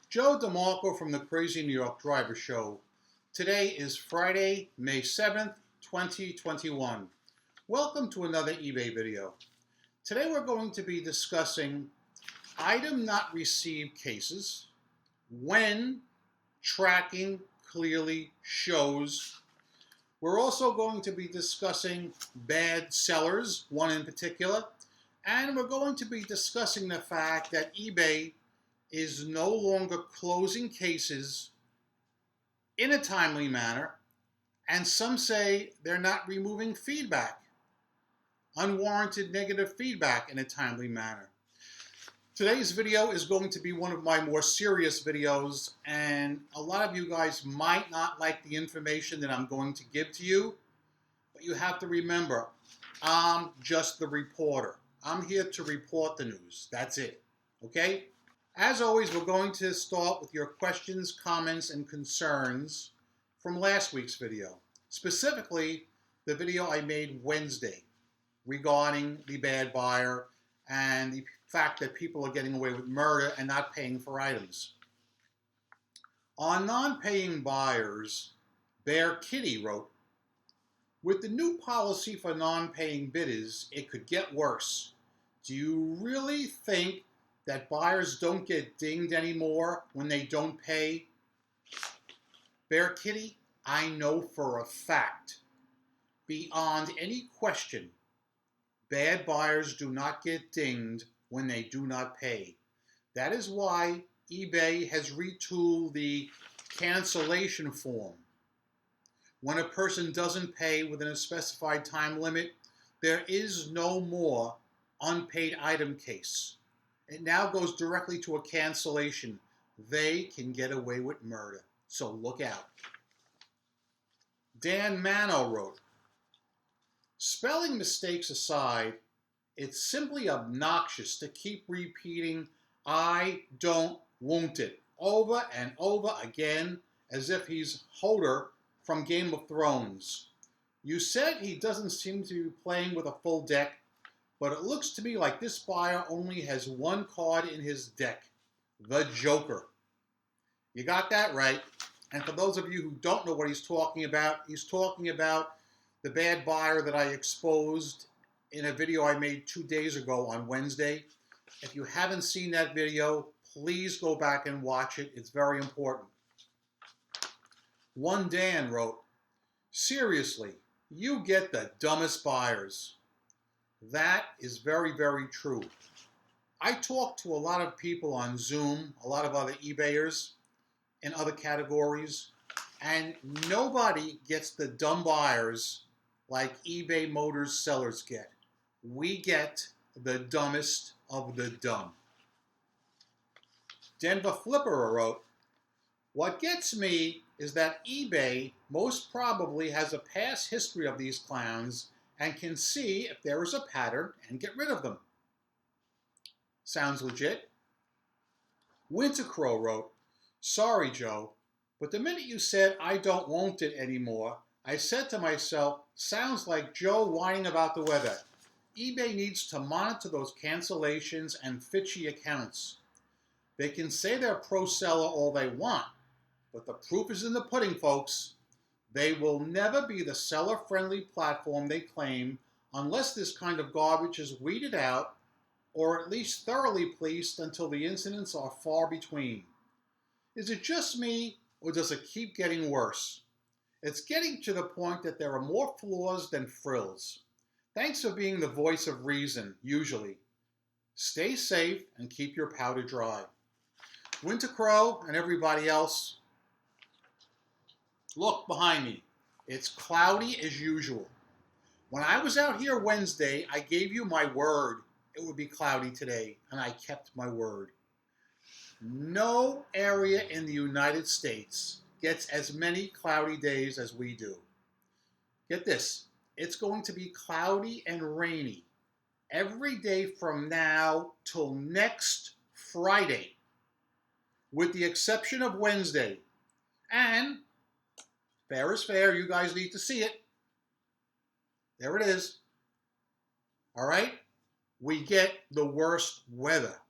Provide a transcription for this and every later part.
Joe DeMarco from the Crazy New York Driver Show. Today is Friday, May 7th, 2021. Welcome to another eBay video. Today we're going to be discussing item not received cases, when tracking clearly shows. We're also going to be discussing bad sellers, one in particular, and we're going to be discussing the fact that eBay is no longer closing cases in a timely manner, and some say they're not removing feedback, unwarranted negative feedback in a timely manner. Today's video is going to be one of my more serious videos, and a lot of you guys might not like the information that I'm going to give to you, but you have to remember, I'm just the reporter. I'm here to report the news. That's it. Okay? As always, we're going to start with your questions, comments, and concerns from last week's video. Specifically, the video I made Wednesday regarding the bad buyer and the fact that people are getting away with murder and not paying for items. On non-paying buyers, Bear Kitty wrote, "With the new policy for non-paying bidders, it could get worse. Do you really think that buyers don't get dinged anymore when they don't pay?" Bear Kitty, I know for a fact, beyond any question, bad buyers do not get dinged when they do not pay. That is why eBay has retooled the cancellation form. When a person doesn't pay within a specified time limit, there is no more unpaid item case. It now goes directly to a cancellation. They can get away with murder, so look out. Dan Mano wrote, "Spelling mistakes aside, it's simply obnoxious to keep repeating 'I don't want it' over and over again as if he's Hodor from Game of Thrones. You said he doesn't seem to be playing with a full deck, but it looks to me like this buyer only has one card in his deck, the Joker." You got that right. And for those of you who don't know what he's talking about the bad buyer that I exposed in a video I made 2 days ago on Wednesday. If you haven't seen that video, please go back and watch it. It's very important. One Dan wrote, "Seriously, you get the dumbest buyers." That is very, very true. I talk to a lot of people on Zoom, a lot of other eBayers in other categories, and nobody gets the dumb buyers like eBay Motors sellers get. We get the dumbest of the dumb. Denver Flipper wrote, "What gets me is that eBay most probably has a past history of these clowns and can see if there is a pattern and get rid of them." Sounds legit. Winter Crow wrote, "Sorry, Joe, but the minute you said 'I don't want it anymore,' I said to myself, sounds like Joe whining about the weather. eBay needs to monitor those cancellations and fishy accounts. They can say they're pro-seller all they want, but the proof is in the pudding, folks. They will never be the seller-friendly platform they claim unless this kind of garbage is weeded out or at least thoroughly policed until the incidents are far between. Is it just me, or does it keep getting worse? It's getting to the point that there are more flaws than frills. Thanks for being the voice of reason, usually. Stay safe and keep your powder dry." Winter Crow and everybody else, look behind me. It's cloudy as usual. When I was out here Wednesday, I gave you my word it would be cloudy today, and I kept my word. No area in the United States gets as many cloudy days as we do. Get this, it's going to be cloudy and rainy every day from now till next Friday, with the exception of Wednesday. And fair is fair, you guys need to see it. There it is. All right? We get the worst weather.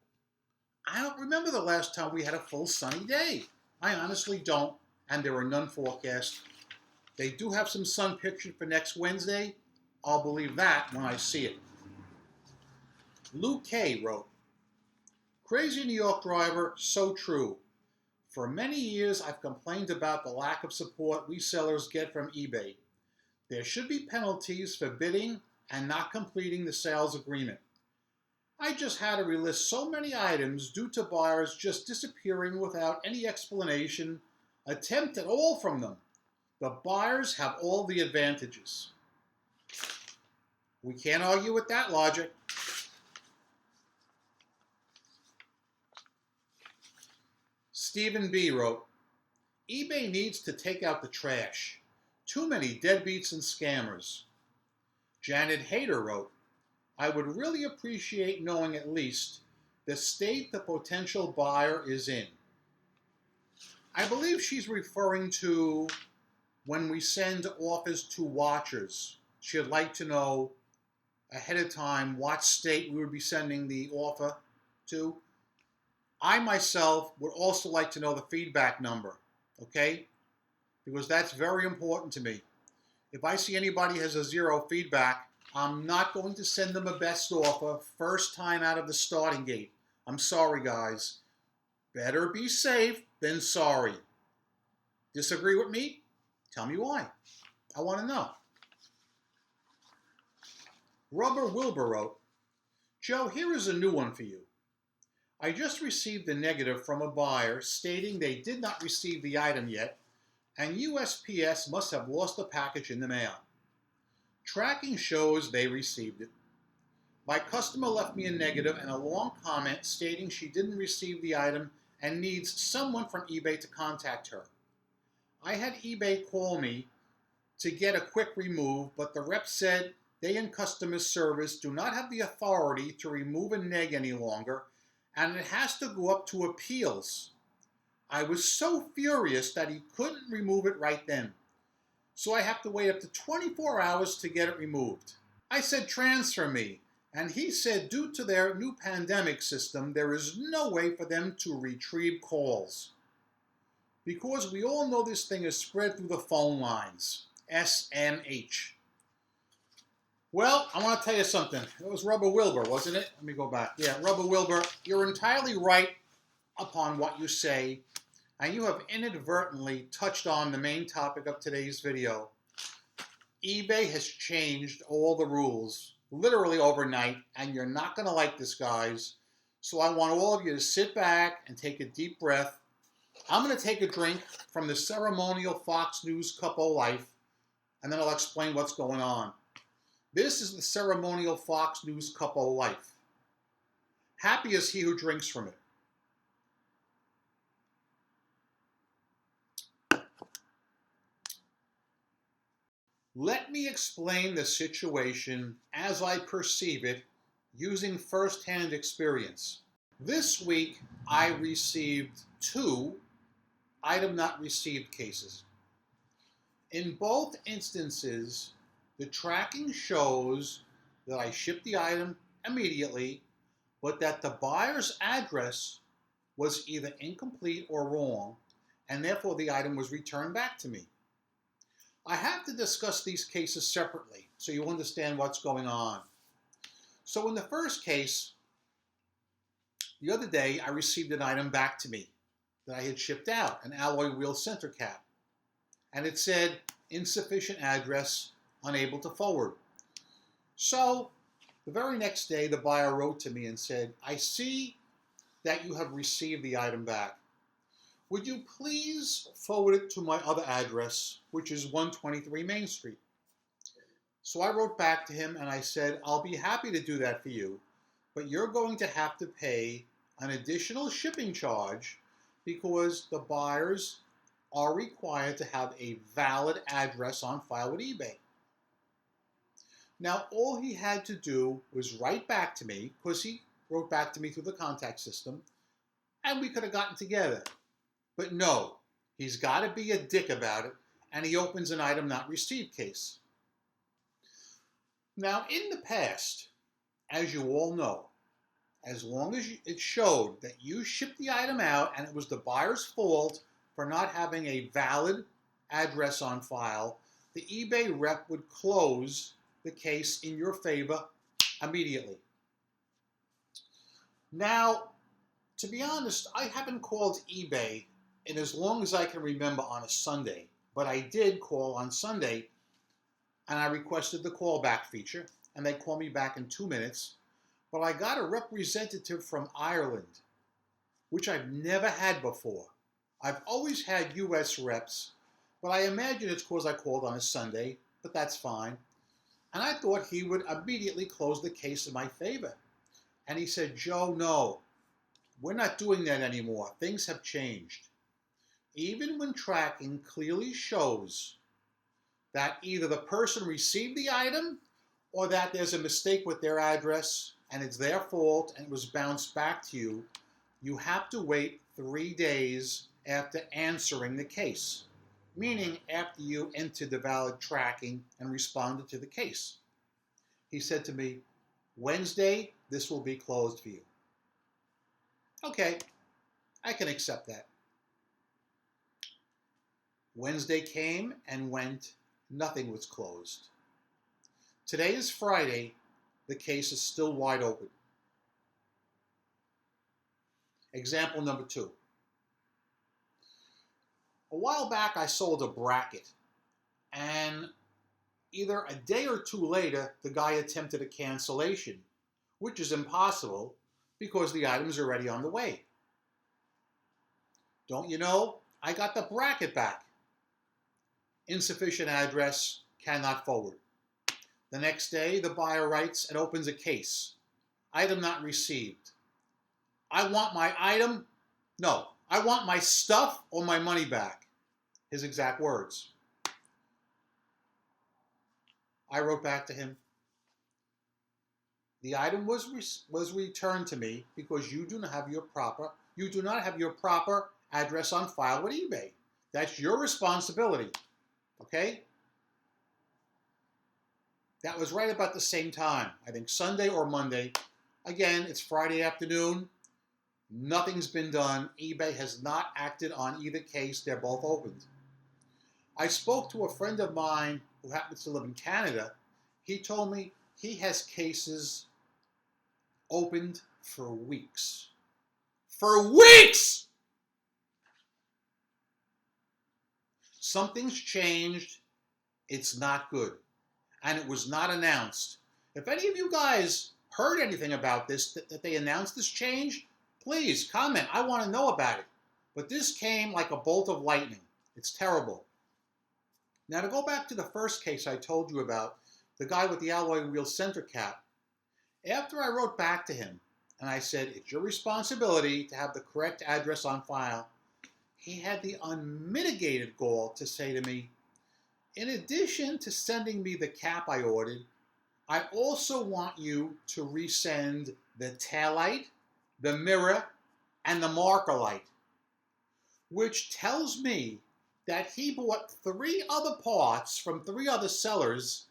I don't remember the last time we had a full sunny day. I honestly don't, and there are none forecast. They do have some sun pictured for next Wednesday. I'll believe that when I see it. Lou K wrote, Crazy New York driver, so true. For many years, I've complained about the lack of support we sellers get from eBay. There should be penalties for bidding and not completing the sales agreement. I just had to relist so many items due to buyers just disappearing without any explanation, attempt at all from them. The buyers have all the advantages. We can't argue with that logic. Stephen B. wrote, eBay needs to take out the trash. Too many deadbeats and scammers. Janet Hayter wrote, I would really appreciate knowing at least the state the potential buyer is in. I believe she's referring to when we send offers to watchers. She'd like to know ahead of time what state we would be sending the offer to. I myself would also like to know the feedback number, okay? Because that's very important to me. If I see anybody has a 0 feedback, I'm not going to send them a best offer first time out of the starting gate. I'm sorry, guys. Better be safe than sorry. Disagree with me? Tell me why. I want to know. Rubber Wilbur wrote, Joe, here is a new one for you. I just received a negative from a buyer stating they did not receive the item yet, and USPS must have lost the package in the mail. Tracking shows they received it. My customer left me a negative and a long comment stating she didn't receive the item and needs someone from eBay to contact her. I had eBay call me to get a quick remove, but the rep said they in customer service do not have the authority to remove a neg any longer, and it has to go up to appeals. I was so furious that he couldn't remove it right then. So I have to wait up to 24 hours to get it removed. I said transfer me, and he said due to their new pandemic system, there is no way for them to retrieve calls. Because we all know this thing is spread through the phone lines. SMH. Well, I want to tell you something. It was Rubber Wilbur, wasn't it? Let me go back. Yeah, Rubber Wilbur, you're entirely right upon what you say, and you have inadvertently touched on the main topic of today's video. eBay has changed all the rules, literally overnight, and you're not going to like this, guys. So I want all of you to sit back and take a deep breath. I'm going to take a drink from the ceremonial Fox News Cup of Life, and then I'll explain what's going on. This is the ceremonial Fox News Cup of Life. Happy is he who drinks from it. Let me explain the situation as I perceive it using first-hand experience. This week, I received 2 item not received cases. In both instances, the tracking shows that I shipped the item immediately, but that the buyer's address was either incomplete or wrong, and therefore the item was returned back to me. I have to discuss these cases separately so you understand what's going on. So in the first case, the other day I received an item back to me that I had shipped out, an alloy wheel center cap. And it said, insufficient address, unable to forward. So the very next day, the buyer wrote to me and said, I see that you have received the item back. Would you please forward it to my other address, which is 123 Main Street? So I wrote back to him and I said, I'll be happy to do that for you, but you're going to have to pay an additional shipping charge because the buyers are required to have a valid address on file with eBay. Now, all he had to do was write back to me, because he wrote back to me through the contact system, and we could have gotten together. But no, he's got to be a dick about it, and he opens an item not received case. Now, in the past, as you all know, as long as it showed that you shipped the item out and it was the buyer's fault for not having a valid address on file, the eBay rep would close the case in your favor immediately. Now, to be honest, I haven't called eBay in as long as I can remember on a Sunday, but I did call on Sunday and I requested the callback feature, and they called me back in 2 minutes. But I got a representative from Ireland, which I've never had before. I've always had US reps, but I imagine it's because I called on a Sunday, but that's fine. And I thought he would immediately close the case in my favor. And he said, Joe, no, we're not doing that anymore. Things have changed. Even when tracking clearly shows that either the person received the item or that there's a mistake with their address and it's their fault and it was bounced back to you, you have to wait 3 days after answering the case, meaning after you entered the valid tracking and responded to the case. He said to me, Wednesday, this will be closed for you. Okay, I can accept that. Wednesday came and went, nothing was closed. Today is Friday, the case is still wide open. Example number 2. A while back I sold a bracket, and either a day or 2 later the guy attempted a cancellation, which is impossible because the item is already on the way. Don't you know, I got the bracket back. Insufficient address, cannot forward. The next day, the buyer writes and opens a case. Item not received. I want my item. No, I want my stuff or my money back. His exact words. I wrote back to him. The item was returned to me because you do not have your proper address on file with eBay. That's your responsibility. Okay? That was right about the same time. I think Sunday or Monday. Again, it's Friday afternoon. Nothing's been done. eBay has not acted on either case. They're both opened. I spoke to a friend of mine who happens to live in Canada. He told me he has cases opened for weeks. For weeks! Something's changed. It's not good. And it was not announced. If any of you guys heard anything about this, that they announced this change, please comment. I want to know about it. But this came like a bolt of lightning. It's terrible. Now to go back to the first case I told you about, the guy with the alloy wheel center cap, after I wrote back to him and I said, it's your responsibility to have the correct address on file, he had the unmitigated gall to say to me, in addition to sending me the cap I ordered, I also want you to resend the taillight, the mirror, and the marker light, which tells me that he bought 3 other parts from 3 other sellers,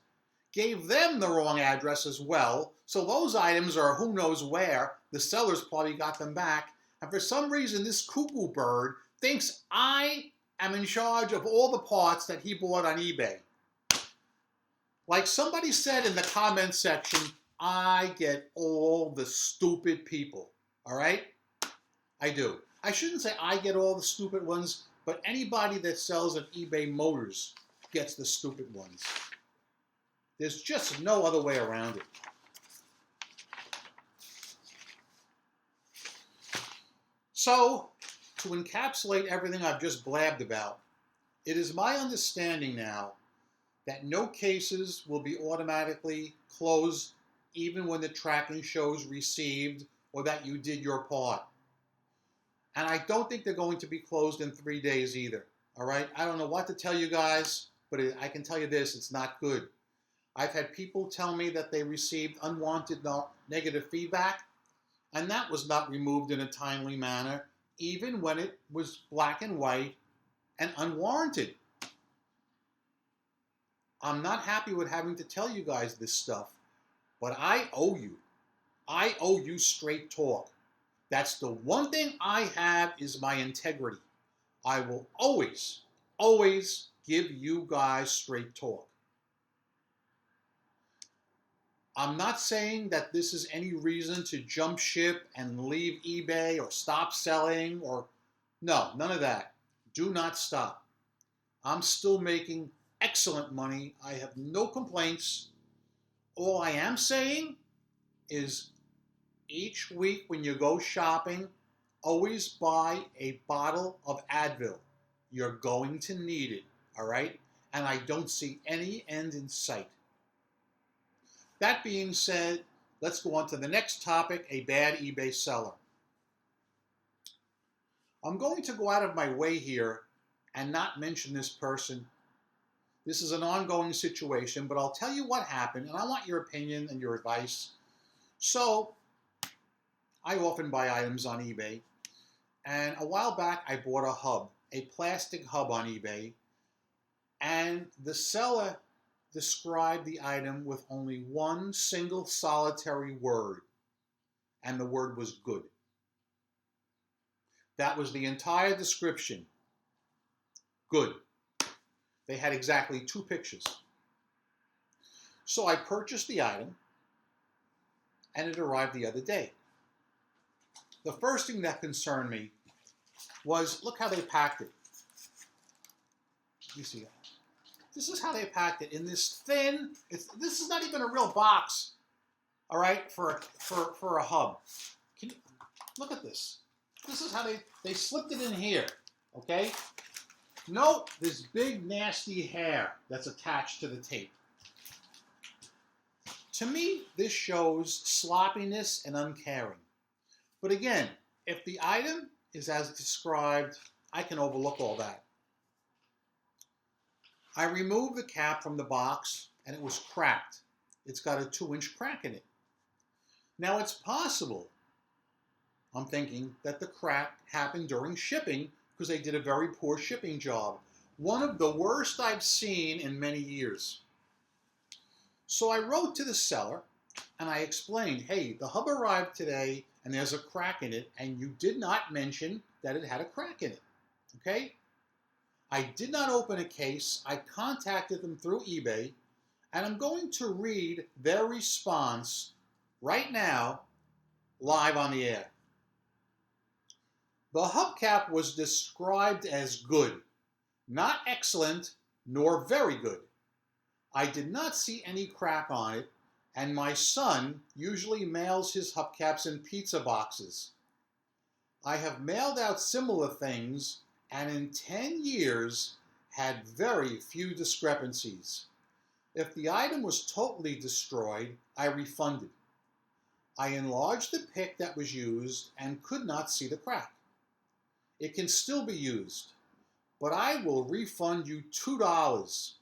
gave them the wrong address as well, so those items are who knows where. The sellers probably got them back, and for some reason this cuckoo bird thinks I am in charge of all the parts that he bought on eBay. Like somebody said in the comment section, I get all the stupid people, all right? I do. I shouldn't say I get all the stupid ones, but anybody that sells on eBay Motors gets the stupid ones. There's just no other way around it. So, to encapsulate everything I've just blabbed about, it is my understanding now that no cases will be automatically closed even when the tracking shows received or that you did your part. And I don't think they're going to be closed in 3 days either, all right? I don't know what to tell you guys, but I can tell you this, it's not good. I've had people tell me that they received unwanted negative feedback, and that was not removed in a timely manner, even when it was black and white and unwarranted. I'm not happy with having to tell you guys this stuff, but I owe you. I owe you straight talk. That's the one thing I have is my integrity. I will always, always give you guys straight talk. I'm not saying that this is any reason to jump ship and leave eBay or stop selling or no, none of that. Do not stop. I'm still making excellent money. I have no complaints. All I am saying is each week when you go shopping, always buy a bottle of Advil. You're going to need it, all right? And I don't see any end in sight. That being said, let's go on to the next topic, a bad eBay seller. I'm going to go out of my way here and not mention this person. This is an ongoing situation, but I'll tell you what happened, and I want your opinion and your advice. So, I often buy items on eBay, and a while back I bought a hub, a plastic hub on eBay, and the seller described the item with only one single solitary word, and the word was good. That was the entire description. Good. They had exactly 2 pictures. So I purchased the item, and it arrived the other day. The first thing that concerned me was, look how they packed it. You see that? This is how they packed it in this thin, this is not even a real box, all right, for a hub. Look at this. This is how they slipped it in here, okay? Note this big nasty hair that's attached to the tape. To me, this shows sloppiness and uncaring. But again, if the item is as described, I can overlook all that. I removed the cap from the box and it was cracked. It's got a 2-inch crack in it. Now it's possible, I'm thinking, that the crack happened during shipping because they did a very poor shipping job. One of the worst I've seen in many years. So I wrote to the seller and I explained, hey, the hub arrived today and there's a crack in it and you did not mention that it had a crack in it, okay? I did not open a case. I contacted them through eBay, and I'm going to read their response right now, live on the air. The hubcap was described as good, not excellent, nor very good. I did not see any crack on it, and my son usually mails his hubcaps in pizza boxes. I have mailed out similar things, and in 10 years had very few discrepancies. If the item was totally destroyed, I refunded. I enlarged the pick that was used and could not see the crack. It can still be used, but I will refund you $2,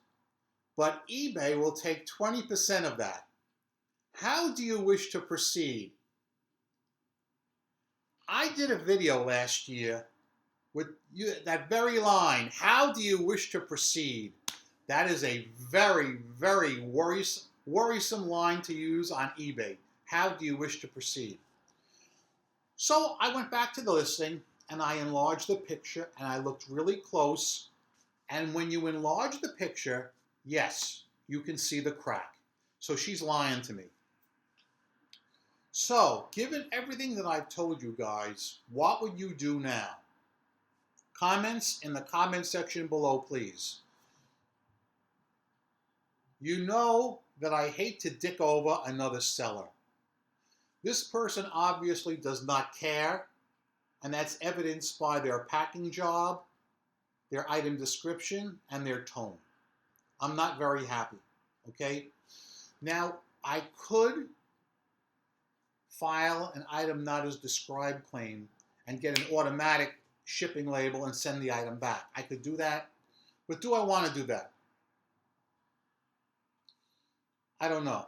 but eBay will take 20% of that. How do you wish to proceed? I did a video last year with that very line, how do you wish to proceed? That is a very, very worrisome line to use on eBay. How do you wish to proceed? So I went back to the listing and I enlarged the picture and I looked really close. And when you enlarge the picture, yes, you can see the crack. So she's lying to me. So, given everything that I've told you guys, what would you do now? Comments in the comment section below, please. You know that I hate to dick over another seller. This person obviously does not care, and that's evidenced by their packing job, their item description, and their tone. I'm not very happy, okay? Now, I could file an item not as described claim and get an automatic shipping label and send the item back. I could do that, but do I want to do that? I don't know.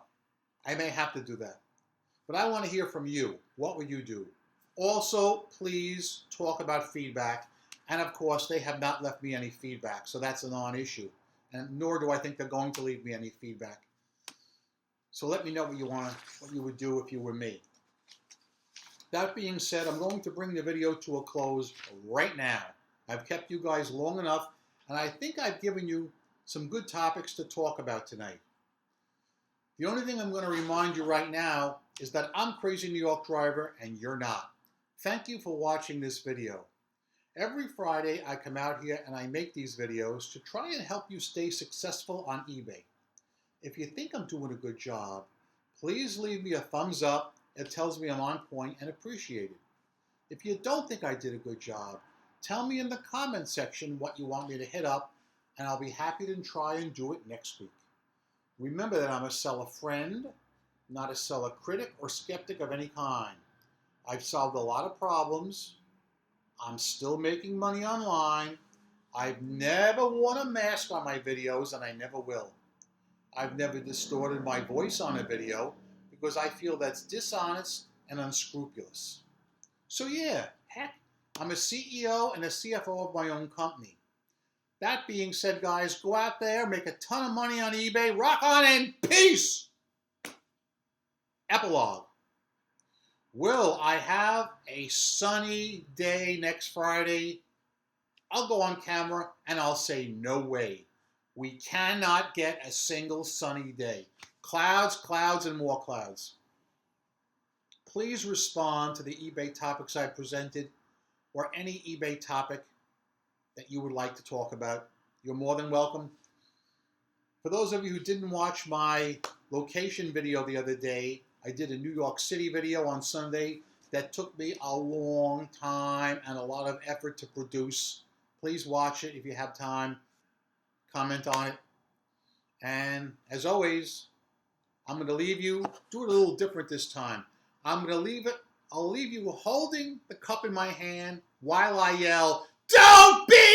I may have to do that, but I want to hear from you. What would you do? Also, please talk about feedback, and of course, they have not left me any feedback, so that's a non-issue, and nor do I think they're going to leave me any feedback. So let me know what you would do if you were me. That being said, I'm going to bring the video to a close right now. I've kept you guys long enough, and I think I've given you some good topics to talk about tonight. The only thing I'm going to remind you right now is that I'm Crazy New York Driver and you're not. Thank you for watching this video. Every Friday I come out here and I make these videos to try and help you stay successful on eBay. If you think I'm doing a good job, please leave me a thumbs up. It tells me I'm on point and appreciated. If you don't think I did a good job, tell me in the comment section what you want me to hit up, and I'll be happy to try and do it next week. Remember that I'm a seller friend, not a seller critic or skeptic of any kind. I've solved a lot of problems. I'm still making money online. I've never worn a mask on my videos, and I never will. I've never distorted my voice on a video because I feel that's dishonest and unscrupulous. So yeah, heck, I'm a CEO and a CFO of my own company. That being said, guys, go out there, make a ton of money on eBay, rock on, and peace! Epilogue. Will I have a sunny day next Friday? I'll go on camera and I'll say no way. We cannot get a single sunny day. Clouds, clouds, and more clouds. Please respond to the eBay topics I presented or any eBay topic that you would like to talk about. You're more than welcome. For those of you who didn't watch my location video the other day, I did a New York City video on Sunday that took me a long time and a lot of effort to produce. Please watch it if you have time. Comment on it. And as always, I'm going to leave you, do it a little different this time. I'll leave you holding the cup in my hand while I yell, "Don't be